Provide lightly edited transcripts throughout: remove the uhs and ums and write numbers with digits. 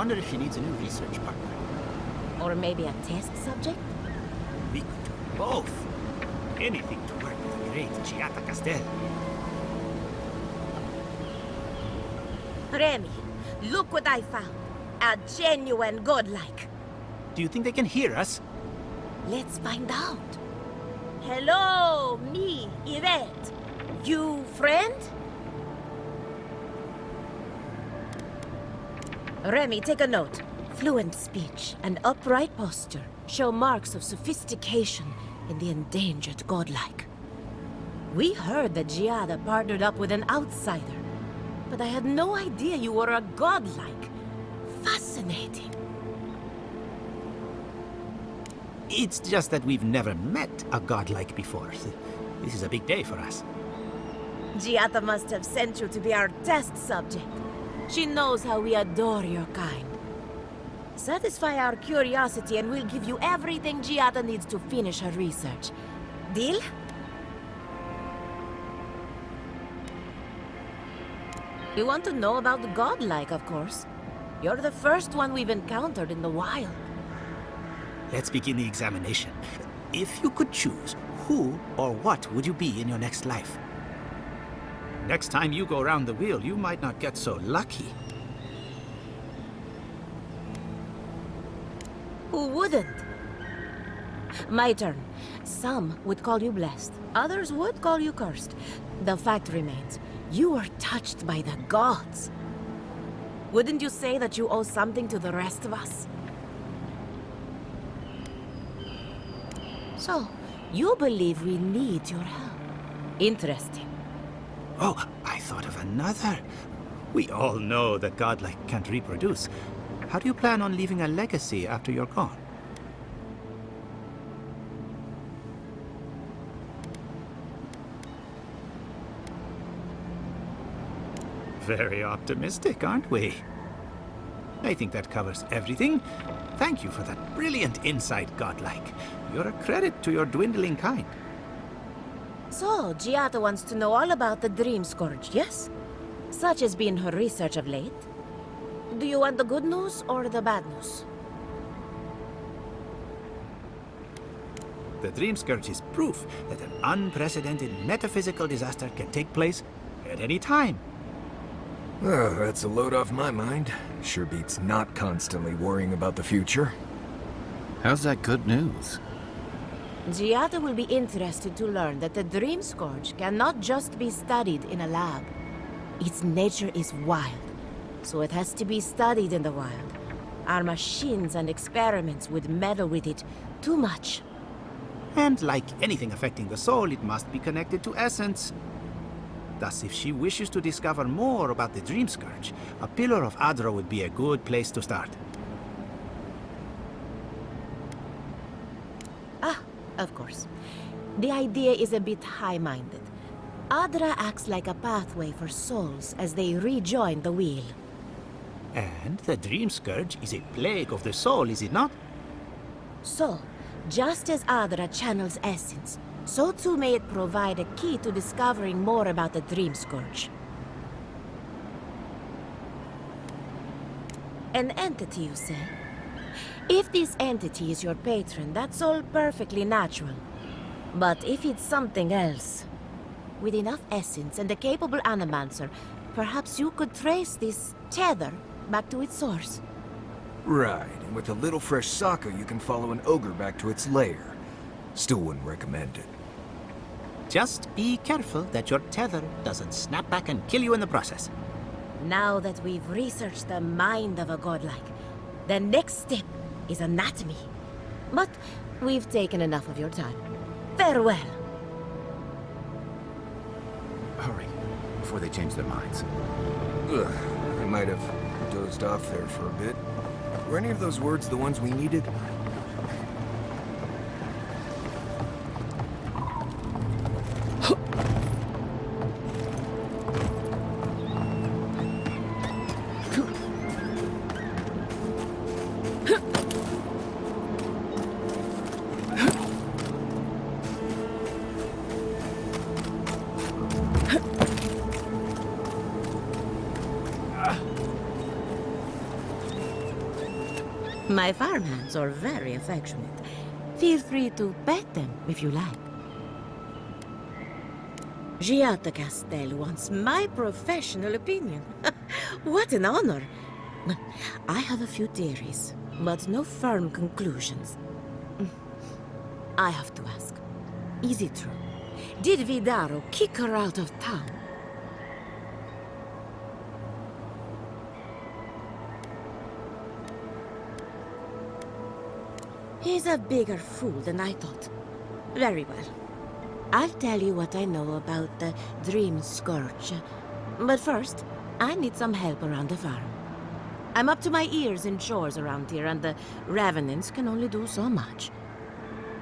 wonder if she needs a new research partner. Or maybe a test subject? We could do both. Anything to work with the great Giata Castel. Remy, look what I found. A genuine godlike. Do you think they can hear us? Let's find out. Hello, me, Yvette. You friend? Remy, take a note. Fluent speech and upright posture show marks of sophistication in the endangered godlike. We heard that Giada partnered up with an outsider, but I had no idea you were a godlike. Fascinating. It's just that we've never met a godlike before. This is a big day for us. Giata must have sent you to be our test subject. She knows how we adore your kind. Satisfy our curiosity and we'll give you everything Giata needs to finish her research. Deal? We want to know about the godlike, of course. You're the first one we've encountered in the wild. Let's begin the examination. If you could choose, who or what would you be in your next life? Next time you go around the wheel, you might not get so lucky. Who wouldn't? My turn. Some would call you blessed. Others would call you cursed. The fact remains, you were touched by the gods. Wouldn't you say that you owe something to the rest of us? So, you believe we need your help. Interesting. Oh, I thought of another. We all know that godlike can't reproduce. How do you plan on leaving a legacy after you're gone? Very optimistic, aren't we? I think that covers everything. Thank you for that brilliant insight, godlike. You're a credit to your dwindling kind. So, Giata wants to know all about the Dream Scourge, yes? Such has been her research of late. Do you want the good news or the bad news? The Dream Scourge is proof that an unprecedented metaphysical disaster can take place at any time. Oh, that's a load off my mind. Sure beats not constantly worrying about the future. How's that good news? Giata will be interested to learn that the Dream Scourge cannot just be studied in a lab. Its nature is wild, so it has to be studied in the wild. Our machines and experiments would meddle with it too much. And like anything affecting the soul, it must be connected to essence. Thus, if she wishes to discover more about the Dream Scourge, a Pillar of Adra would be a good place to start. Ah, of course. The idea is a bit high-minded. Adra acts like a pathway for souls as they rejoin the wheel. And the Dream Scourge is a plague of the soul, is it not? So, just as Adra channels essence, so too may it provide a key to discovering more about the Dream Scourge. An entity, you say? If this entity is your patron, that's all perfectly natural. But if it's something else, with enough essence and a capable animancer, perhaps you could trace this tether back to its source. Right, and with a little fresh sake, you can follow an ogre back to its lair. Still wouldn't recommend it. Just be careful that your tether doesn't snap back and kill you in the process. Now that we've researched the mind of a godlike, the next step is anatomy. But we've taken enough of your time. Farewell. Hurry, before they change their minds. Ugh, I might have dozed off there for a bit. Were any of those words the ones we needed? My farmhands are very affectionate. Feel free to pet them if you like. Giata Castel wants my professional opinion. What an honor! I have a few theories, but no firm conclusions. I have to ask, is it true? Did Vidaro kick her out of town? He's a bigger fool than I thought. Very well. I'll tell you what I know about the Dream Scourge. But first, I need some help around the farm. I'm up to my ears in chores around here, and the Revenants can only do so much.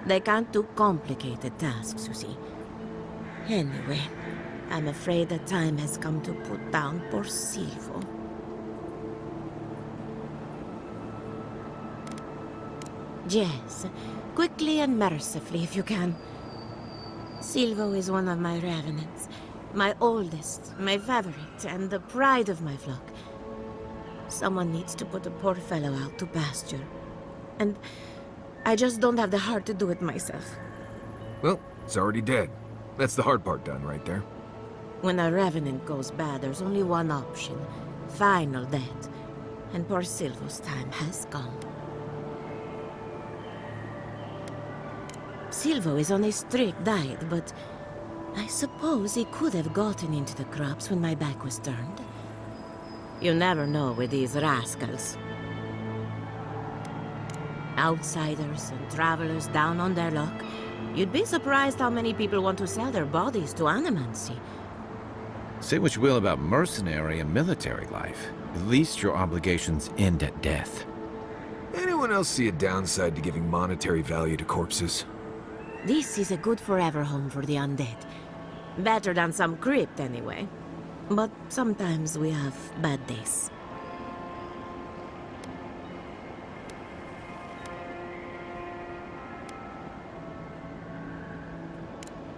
They can't do complicated tasks, you see. Anyway, I'm afraid the time has come to put down poor Silvo. Yes, quickly and mercifully if you can. Silvo is one of my Revenants. My oldest, my favorite, and the pride of my flock. Someone needs to put the poor fellow out to pasture. And I just don't have the heart to do it myself. Well, it's already dead. That's the hard part done right there. When a Revenant goes bad, there's only one option. Final death. And poor Silvo's time has come. Silvo is on a strict diet, but I suppose he could have gotten into the crops when my back was turned. You never know with these rascals. Outsiders and travelers down on their luck. You'd be surprised how many people want to sell their bodies to animancy. Say what you will about mercenary and military life. At least your obligations end at death. Anyone else see a downside to giving monetary value to corpses? This is a good forever home for the undead. Better than some crypt, anyway. But sometimes we have bad days.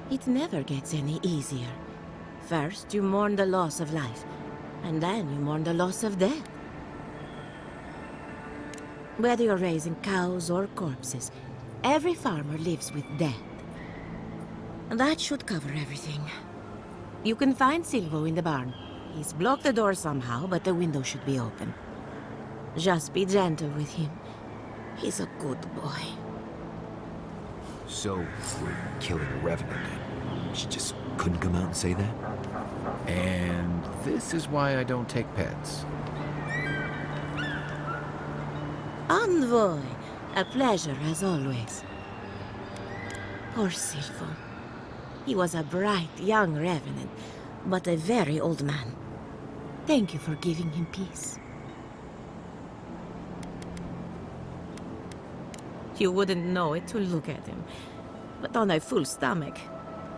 It never gets any easier. First, you mourn the loss of life, and then you mourn the loss of death. Whether you're raising cows or corpses, every farmer lives with death. And that should cover everything. You can find Silvo in the barn. He's blocked the door somehow, but the window should be open. Just be gentle with him. He's a good boy. So, we're killing a Revenant. She just couldn't come out and say that? And this is why I don't take pets. Envoy! A pleasure, as always. Poor Silvo. He was a bright, young Revenant, but a very old man. Thank you for giving him peace. You wouldn't know it to look at him, but on a full stomach,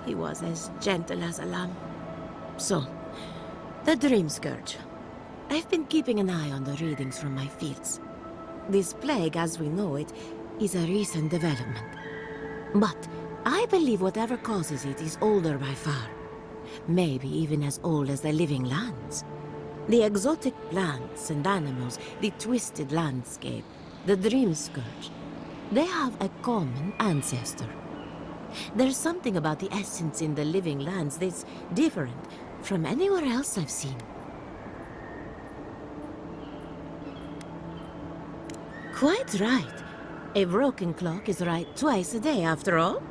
he was as gentle as a lamb. So, the Dream Scourge. I've been keeping an eye on the readings from my fields. This plague, as we know it, is a recent development. But I believe whatever causes it is older by far. Maybe even as old as the living lands. The exotic plants and animals, the twisted landscape, the Dream Scourge. They have a common ancestor. There's something about the essence in the living lands that's different from anywhere else I've seen. Quite right. A broken clock is right twice a day, after all.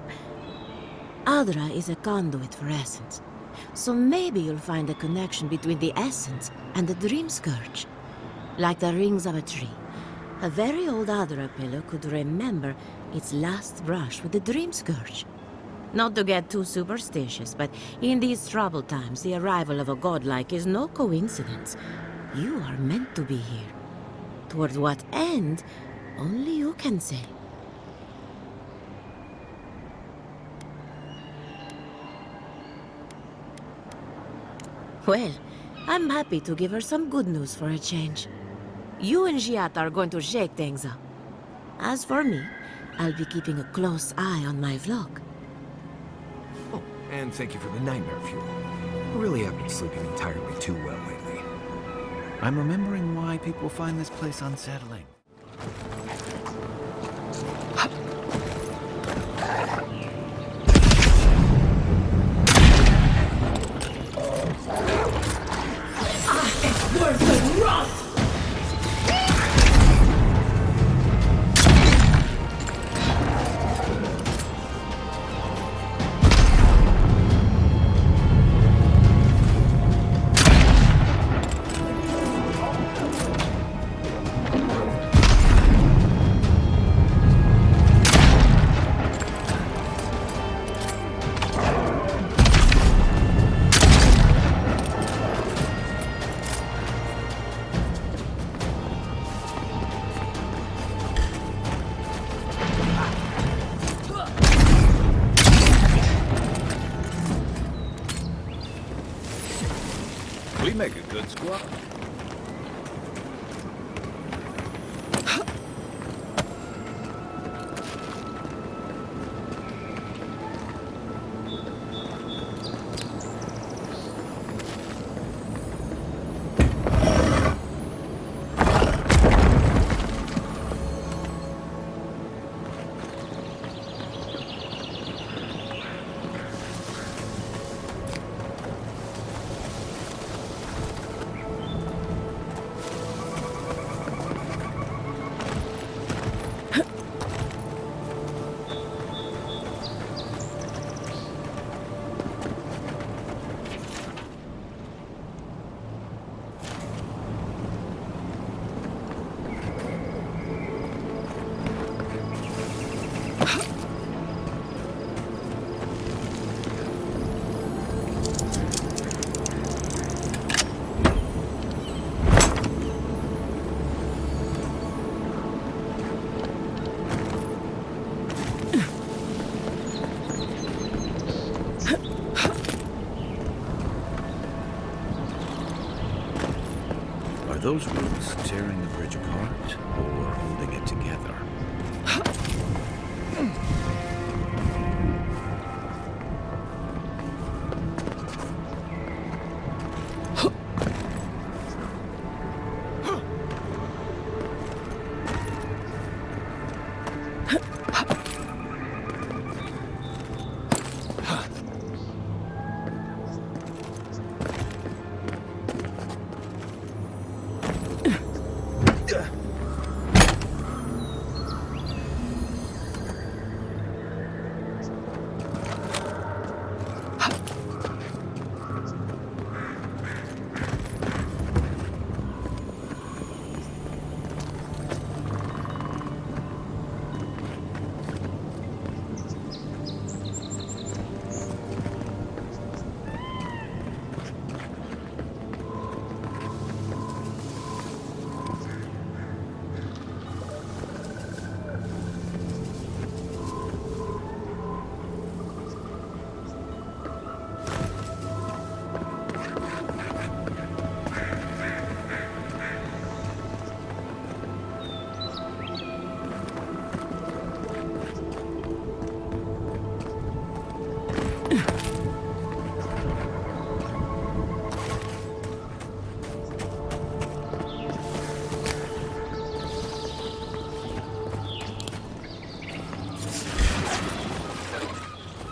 Adra is a conduit for essence. So maybe you'll find a connection between the essence and the Dream Scourge. Like the rings of a tree. A very old Adra pillar could remember its last brush with the Dream Scourge. Not to get too superstitious, but in these troubled times, the arrival of a godlike is no coincidence. You are meant to be here. Toward what end, only you can say. Well, I'm happy to give her some good news for a change. You and Giata are going to shake things up. As for me, I'll be keeping a close eye on my flock. Oh, and thank you for the nightmare fuel. I really have been sleeping entirely too well lately. I'm remembering why people find this place unsettling. We make a good squad. Are those roots tearing the bridge apart, or holding it together?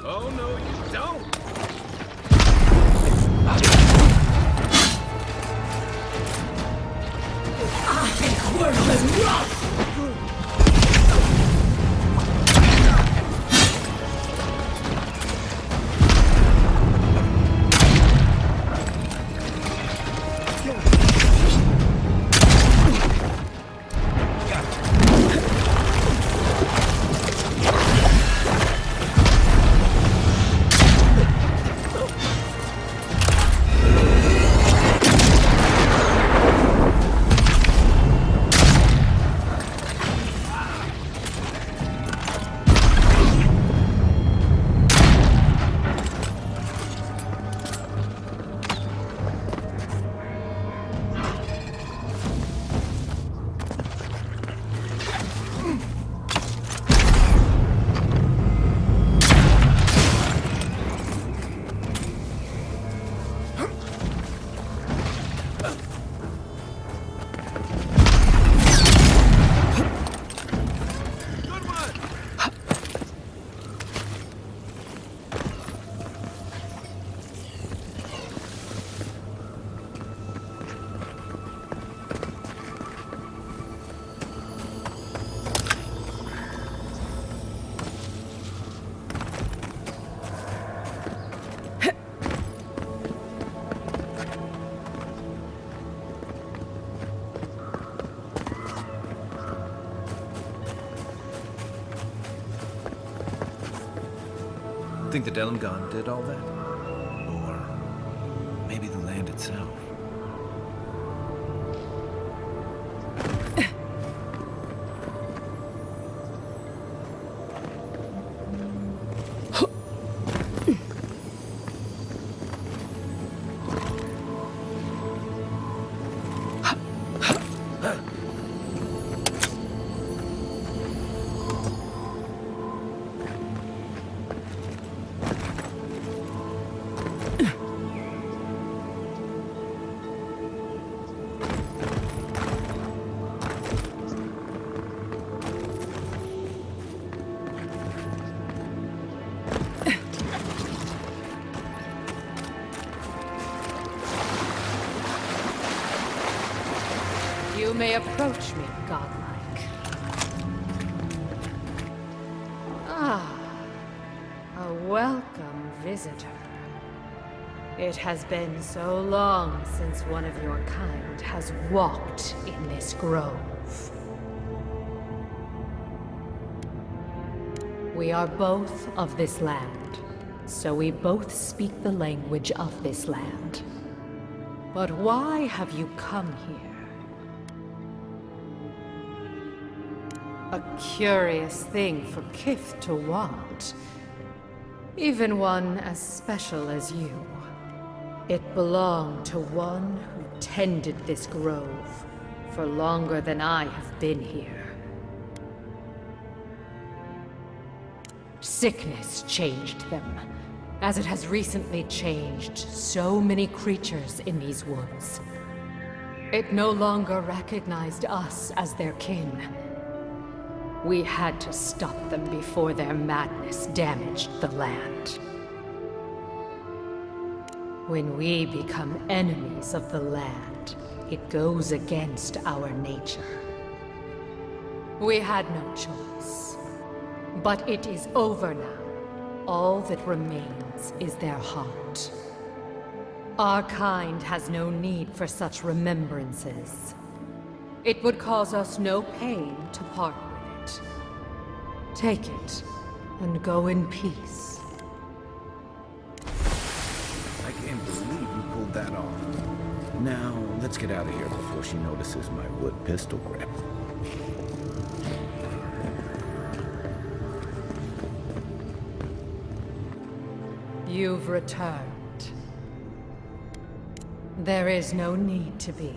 Oh, no, you don't! Think the Delimgon did all that? Or maybe the land itself? You may approach me, godlike. Ah, a welcome visitor. It has been so long since one of your kind has walked in this grove. We are both of this land, so we both speak the language of this land. But why have you come here? A curious thing for Kith to want. Even one as special as you. It belonged to one who tended this grove for longer than I have been here. Sickness changed them, as it has recently changed so many creatures in these woods. It no longer recognized us as their kin. We had to stop them before their madness damaged the land. When we become enemies of the land, it goes against our nature. We had no choice. But it is over now. All that remains is their heart. Our kind has no need for such remembrances. It would cause us no pain to part with it. Take it, and go in peace. I can't believe you pulled that off. Now, let's get out of here before she notices my wood pistol grip. You've returned. There is no need to be.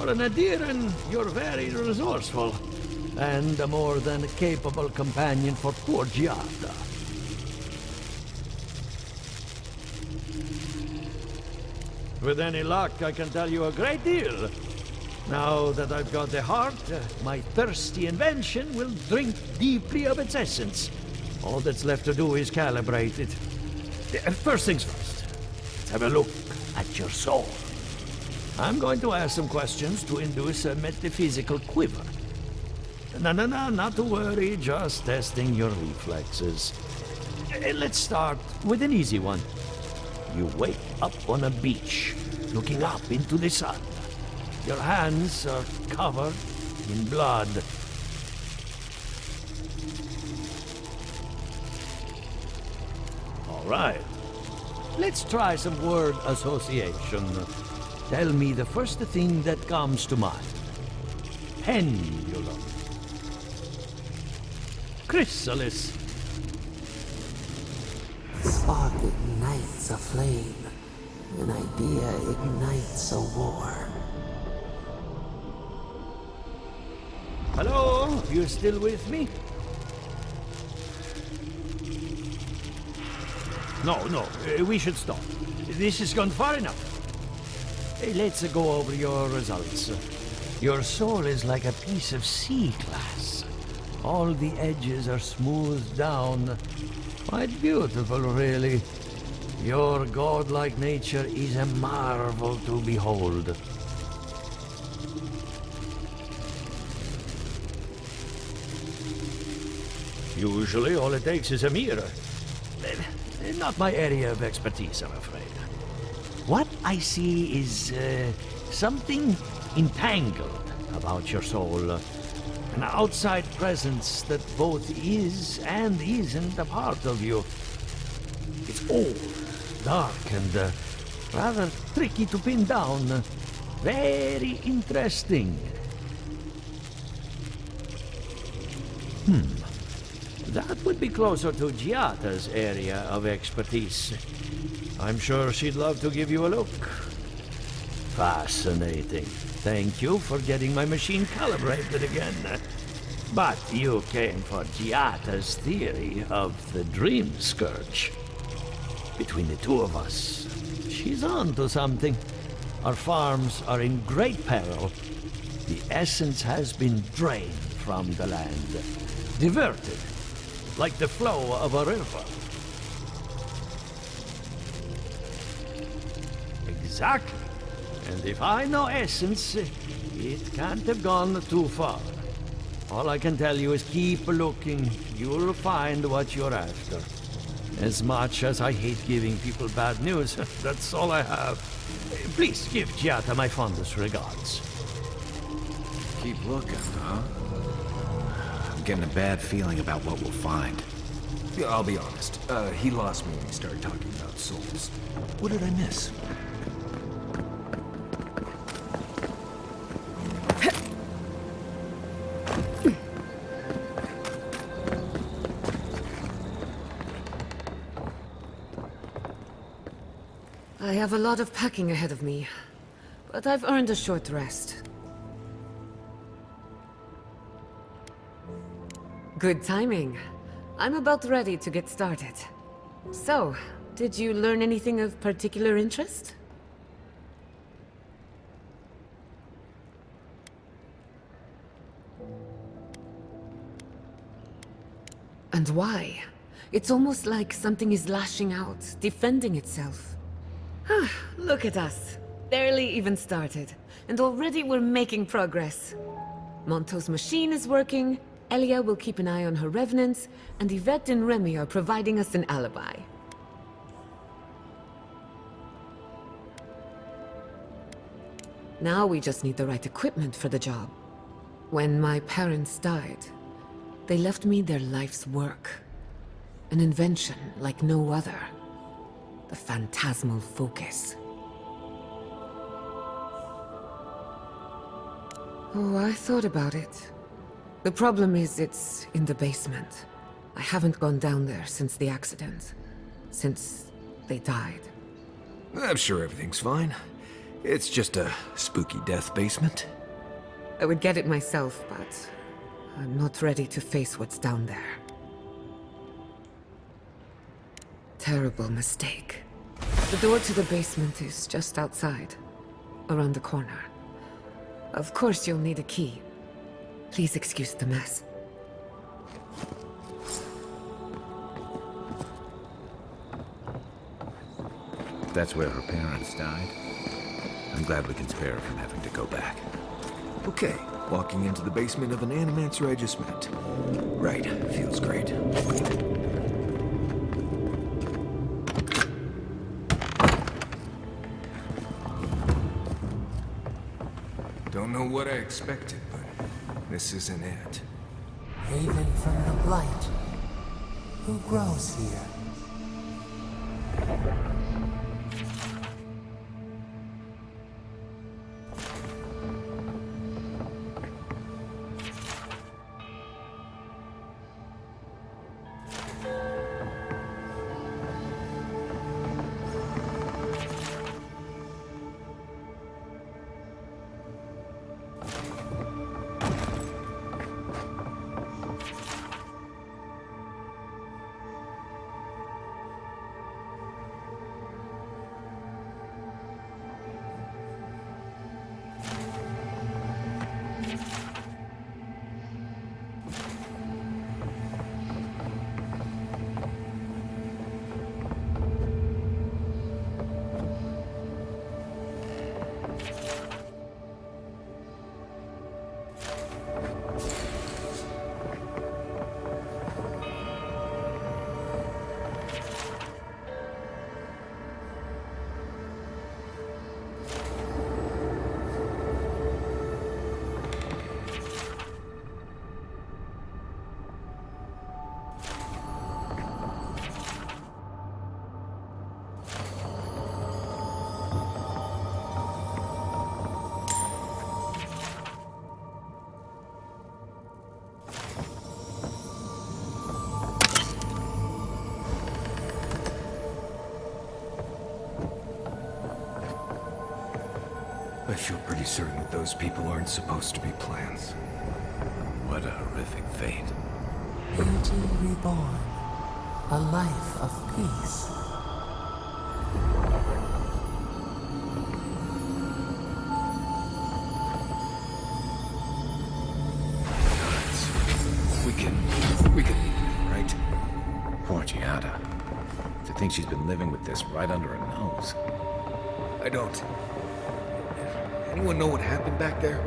For an Adiran, you're very resourceful, and a more than capable companion for poor Giada. With any luck, I can tell you a great deal. Now that I've got the heart, my thirsty invention will drink deeply of its essence. All that's left to do is calibrate it. First things first, let's have a look at your soul. I'm going to ask some questions to induce a metaphysical quiver. No, not to worry, just testing your reflexes. Let's start with an easy one. You wake up on a beach, looking up into the sun. Your hands are covered in blood. All right. Let's try some word association. Tell me the first thing that comes to mind. Pendulum. Chrysalis. Spark ignites a flame. An idea ignites a war. Hello? You still with me? No, we should stop. This has gone far enough. Let's go over your results. Your soul is like a piece of sea glass. All the edges are smoothed down. Quite beautiful, really. Your godlike nature is a marvel to behold. Usually, all it takes is a mirror. Not my area of expertise, I'm afraid. What I see is something entangled about your soul. An outside presence that both is and isn't a part of you. It's old, dark, and rather tricky to pin down. Very interesting. That would be closer to Giata's area of expertise. I'm sure she'd love to give you a look. Fascinating. Thank you for getting my machine calibrated again. But you came for Giata's theory of the Dream Scourge. Between the two of us, she's on to something. Our farms are in great peril. The essence has been drained from the land. Diverted, like the flow of a river. Exactly. And if I know essence, it can't have gone too far. All I can tell you is keep looking. You'll find what you're after. As much as I hate giving people bad news, that's all I have. Please give Giata my fondest regards. Keep looking, huh? I'm getting a bad feeling about what we'll find. Yeah, I'll be honest. He lost me when he started talking about souls. What did I miss? I have a lot of packing ahead of me, but I've earned a short rest. Good timing. I'm about ready to get started. So, did you learn anything of particular interest? And why? It's almost like something is lashing out, defending itself. Look at us. Barely even started, and already we're making progress. Monto's machine is working, Elia will keep an eye on her revenants, and Yvette and Remy are providing us an alibi. Now we just need the right equipment for the job. When my parents died, they left me their life's work. An invention like no other. The phantasmal focus. Oh, I thought about it. The problem is it's in the basement. I haven't gone down there since the accident. Since they died. I'm sure everything's fine. It's just a spooky death basement. I would get it myself, but I'm not ready to face what's down there. Terrible mistake. The door to the basement is just outside, around the corner. Of course you'll need a key. Please excuse the mess. That's where her parents died. I'm glad we can spare her from having to go back. Okay, walking into the basement of an animancer I just met. Right, feels great. Don't know what I expected, but this isn't it. Haven from the blight. Who grows here? I feel pretty certain that those people aren't supposed to be plants. What a horrific fate. Beauty reborn. A life of peace. We can leave now, right? Poor Giada. To think she's been living with this right under her nose. I don't. Anyone know what happened back there?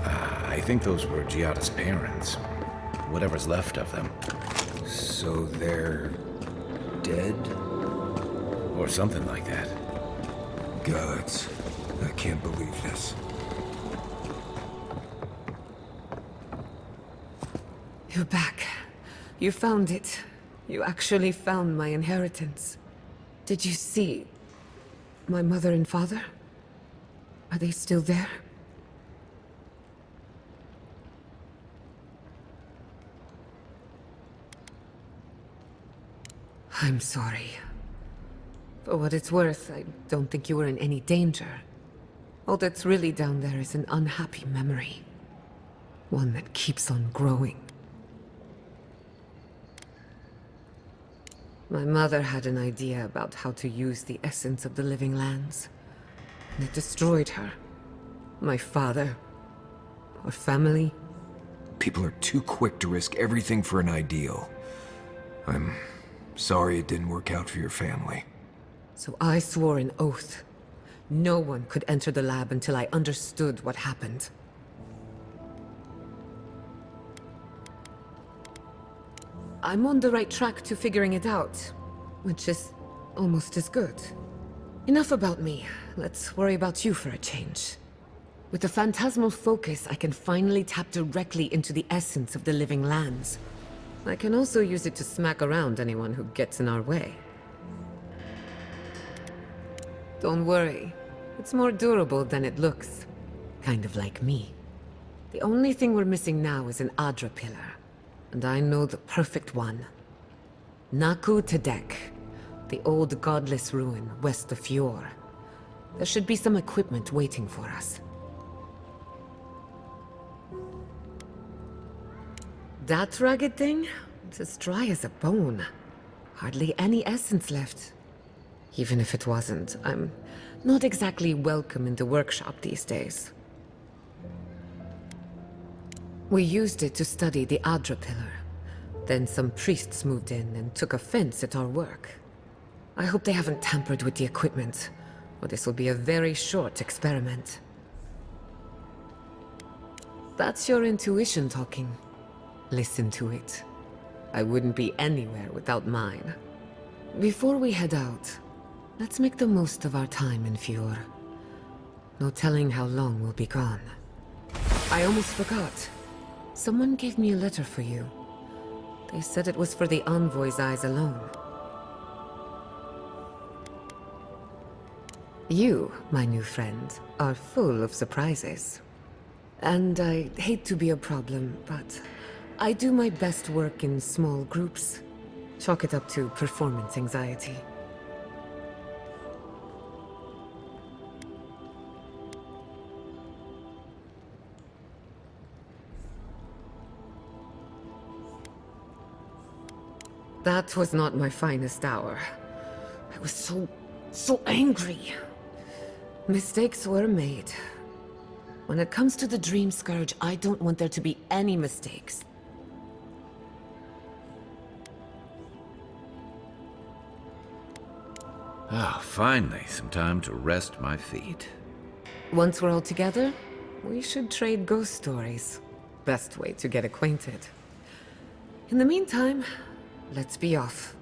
I think those were Giada's parents. Whatever's left of them. So they're dead? Or something like that. Gods, I can't believe this. You're back. You found it. You actually found my inheritance. Did you see my mother and father? Are they still there? I'm sorry. For what it's worth, I don't think you were in any danger. All that's really down there is an unhappy memory. One that keeps on growing. My mother had an idea about how to use the essence of the living lands. And it destroyed her. My father. Our family. People are too quick to risk everything for an ideal. I'm sorry it didn't work out for your family. So I swore an oath. No one could enter the lab until I understood what happened. I'm on the right track to figuring it out, which is almost as good. Enough about me. Let's worry about you for a change. With the phantasmal focus, I can finally tap directly into the essence of the living lands. I can also use it to smack around anyone who gets in our way. Don't worry. It's more durable than it looks. Kind of like me. The only thing we're missing now is an Adra pillar. And I know the perfect one. Naku Tedek, the old godless ruin west of Fjord. There should be some equipment waiting for us. That ragged thing? It's as dry as a bone. Hardly any essence left. Even if it wasn't, I'm not exactly welcome in the workshop these days. We used it to study the Adra pillar. Then some priests moved in and took offense at our work. I hope they haven't tampered with the equipment, or this will be a very short experiment. That's your intuition talking. Listen to it. I wouldn't be anywhere without mine. Before we head out, let's make the most of our time in Fjord. No telling how long we'll be gone. I almost forgot. Someone gave me a letter for you. They said it was for the envoy's eyes alone. You, my new friend, are full of surprises. And I hate to be a problem, but I do my best work in small groups. Chalk it up to performance anxiety. That was not my finest hour. I was so angry. Mistakes were made. When it comes to the Dream Scourge, I don't want there to be any mistakes. Ah, finally, some time to rest my feet. Once we're all together, we should trade ghost stories. Best way to get acquainted. In the meantime, let's be off.